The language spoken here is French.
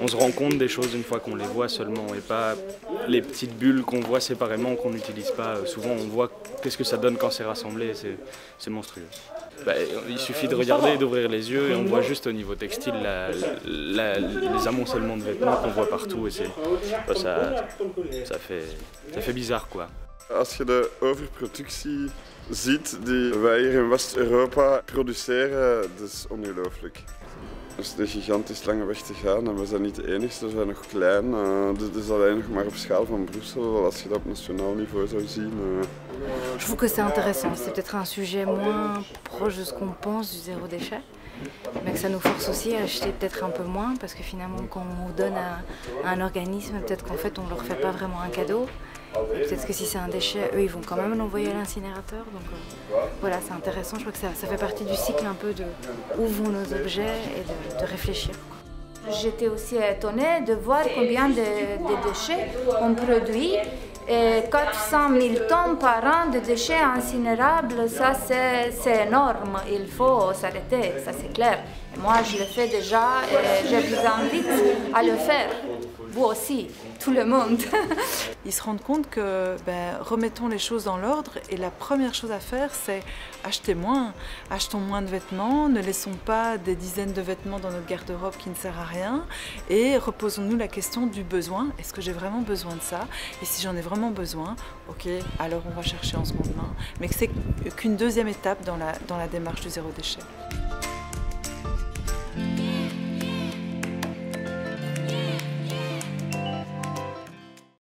on se rend compte des choses une fois qu'on les voit seulement et pas les petites bulles qu'on voit séparément, qu'on n'utilise pas. Souvent on voit qu'est-ce que ça donne quand c'est rassemblé, c'est monstrueux. Il suffit de regarder et d'ouvrir les yeux et on voit juste au niveau textile les amoncellements de vêtements qu'on voit partout et ça fait bizarre quoi. Als je de overproductie ziet die wij hier in West-Europa produceren, dat is ongelooflijk. Dus het is gigantisch lange weg te gaan en we zijn niet de enigste, we zijn nog klein. Dit is alleen nog maar op schaal van Brussel, als je dat op nationaal niveau zou zien. Je trouve que c'est intéressant, c'est peut-être un sujet moins proche de ce qu'on pense du zéro déchet, mais que ça nous force aussi à acheter peut-être un peu moins, parce que finalement quand on donne à un organisme, peut-être qu'en fait on ne leur fait pas vraiment un cadeau. Peut-être que si c'est un déchet, eux ils vont quand même l'envoyer à l'incinérateur. Donc voilà, c'est intéressant, je crois que ça fait partie du cycle un peu de où vont nos objets et de réfléchir. J'étais aussi étonnée de voir combien de déchets on produit. Et 400 000 tonnes par an de déchets incinérables, ça c'est énorme, il faut s'arrêter, ça c'est clair. Et moi je le fais déjà et je vous invite à le faire, vous aussi, tout le monde. Ils se rendent compte que remettons les choses dans l'ordre et la première chose à faire c'est acheter moins, achetons moins de vêtements, ne laissons pas des dizaines de vêtements dans notre garde-robe qui ne sert à rien et reposons-nous la question du besoin, est-ce que j'ai vraiment besoin de ça? Et si j'en ai vraiment besoin, ok, alors on va chercher en seconde main, mais que c'est qu'une deuxième étape dans la démarche du zéro déchet.